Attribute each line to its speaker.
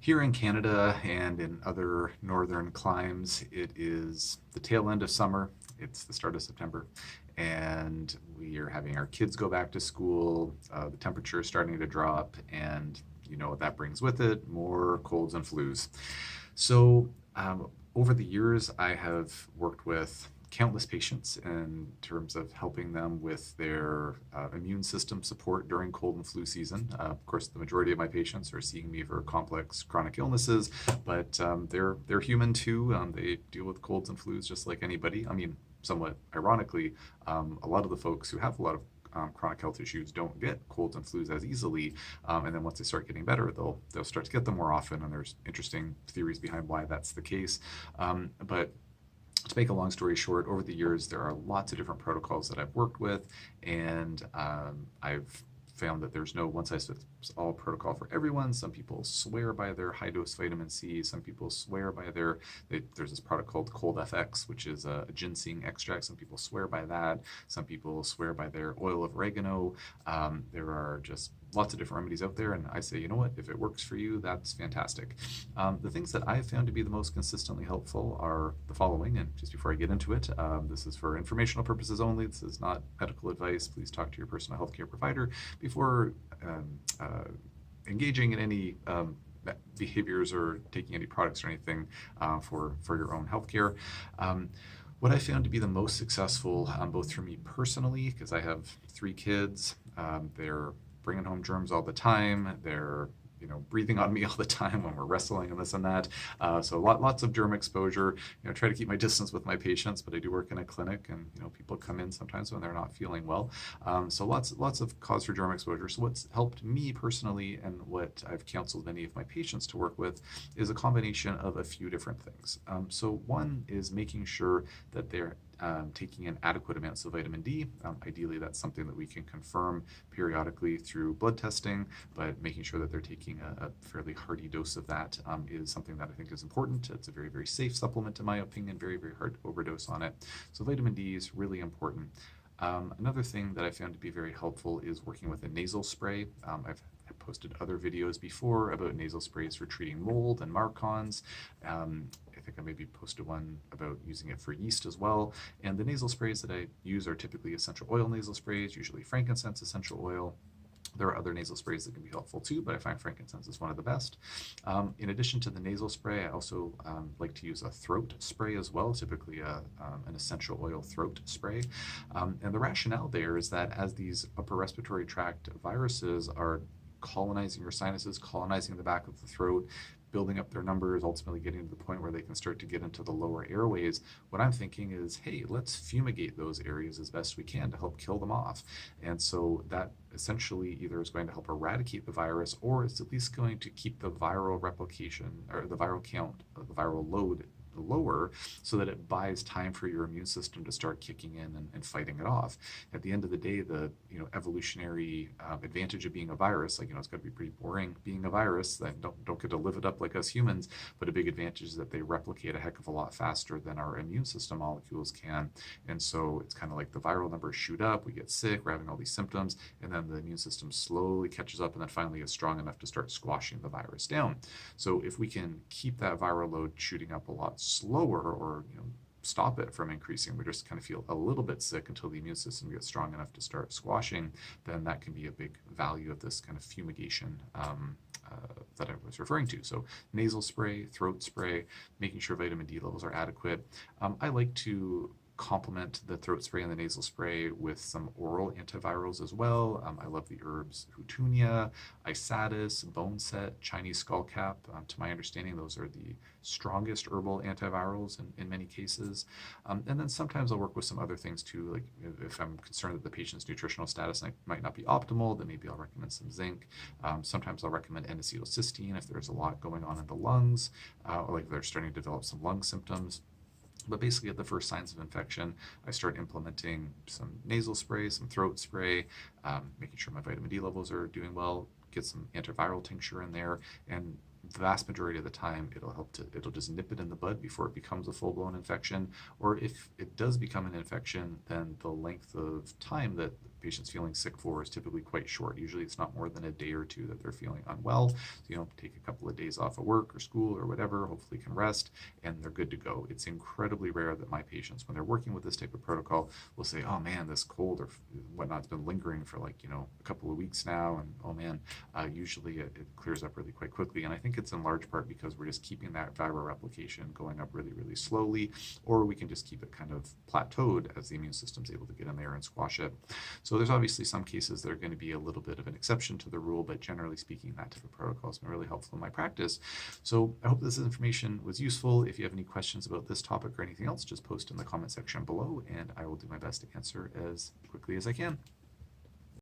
Speaker 1: Here in Canada and in other northern climes, it is the tail end of summer. It's the start of September, and we are having our kids go back to school. The temperature is starting to drop, and you know what that brings with it: more colds and flus. So, over the years, I have worked with countless patients in terms of helping them with their immune system support during cold and flu season. Of course, the majority of my patients are seeing me for complex chronic illnesses, but they're human too. They deal with colds and flus just like anybody. I mean, somewhat ironically, a lot of the folks who have a lot of chronic health issues don't get colds and flus as easily, and then once they start getting better, they'll start to get them more often. And there's interesting theories behind why that's the case. But to make a long story short, over the years, there are lots of different protocols that I've worked with, and I've found that there's no one size fits all protocol for everyone. Some people swear by their high dose vitamin C. Some people swear by there's this product called Cold FX, which is a ginseng extract. Some people swear by that. Some people swear by their oil of oregano. There are just lots of different remedies out there, and I say, you know what, if it works for you, that's fantastic. The things that I've found to be the most consistently helpful are the following, and just before I get into it, this is for informational purposes only. This is not medical advice. Please talk to your personal healthcare provider before engaging in any behaviors or taking any products or anything for your own healthcare. What I found to be the most successful, both for me personally, because I have 3 kids, they're bringing home germs all the time. They're breathing on me all the time when we're wrestling and this and that. So lots of germ exposure. Try to keep my distance with my patients, but I do work in a clinic, and people come in sometimes when they're not feeling well. So lots of cause for germ exposure. So what's helped me personally, and what I've counseled many of my patients to work with, is a combination of a few different things. So one is making sure that they're taking in adequate amounts of vitamin D. Ideally, that's something that we can confirm periodically through blood testing, but making sure that they're taking a fairly hearty dose of that is something that I think is important. It's a very, very safe supplement, in my opinion, very, very hard to overdose on it. So vitamin D is really important. Another thing that I found to be very helpful is working with a nasal spray. I've posted other videos before about nasal sprays for treating mold and MARCoNS. I think I maybe posted one about using it for yeast as well. And the nasal sprays that I use are typically essential oil nasal sprays, usually frankincense essential oil. There are other nasal sprays that can be helpful too, but I find frankincense is one of the best. In addition to the nasal spray, I also like to use a throat spray as well, typically an essential oil throat spray. And the rationale there is that as these upper respiratory tract viruses are colonizing your sinuses, colonizing the back of the throat, building up their numbers, ultimately getting to the point where they can start to get into the lower airways. What I'm thinking is, hey, let's fumigate those areas as best we can to help kill them off. And so that essentially either is going to help eradicate the virus, or it's at least going to keep the viral replication, or the viral count, the viral load lower, so that it buys time for your immune system to start kicking in and fighting it off. At the end of the day, the evolutionary advantage of being a virus, it's got to be pretty boring being a virus that don't get to live it up like us humans, but a big advantage is that they replicate a heck of a lot faster than our immune system molecules can. And so it's kind of like the viral numbers shoot up, we get sick, we're having all these symptoms, and then the immune system slowly catches up and then finally is strong enough to start squashing the virus down. So if we can keep that viral load shooting up a lot slower, or stop it from increasing, we just kind of feel a little bit sick until the immune system gets strong enough to start squashing, then that can be a big value of this kind of fumigation that I was referring to. So nasal spray, throat spray, making sure vitamin D levels are adequate. I like to complement the throat spray and the nasal spray with some oral antivirals as well. I love the herbs Houtunia, Isatis, Boneset, Chinese skullcap. To my understanding, those are the strongest herbal antivirals in many cases. And then sometimes I'll work with some other things too, like if I'm concerned that the patient's nutritional status might not be optimal, then maybe I'll recommend some zinc. Sometimes I'll recommend N-acetylcysteine if there's a lot going on in the lungs, or like they're starting to develop some lung symptoms. But basically, at the first signs of infection, I start implementing some nasal spray, some throat spray, making sure my vitamin D levels are doing well, get some antiviral tincture in there, and the vast majority of the time, it'll just nip it in the bud before it becomes a full-blown infection. Or if it does become an infection, then the length of time that patient's feeling sick for is typically quite short. Usually it's not more than a day or two that they're feeling unwell. So, take a couple of days off of work or school or whatever, hopefully can rest, and they're good to go. It's incredibly rare that my patients, when they're working with this type of protocol, will say, oh man, this cold or whatnot's been lingering for a couple of weeks now, and oh man, usually it clears up really quite quickly. And I think it's in large part because we're just keeping that viral replication going up really, really slowly, or we can just keep it kind of plateaued as the immune system's able to get in there and squash it. So there's obviously some cases that are going to be a little bit of an exception to the rule, but generally speaking, that type of protocol has been really helpful in my practice. So I hope this information was useful. If you have any questions about this topic or anything else, just post in the comment section below, and I will do my best to answer as quickly as I can.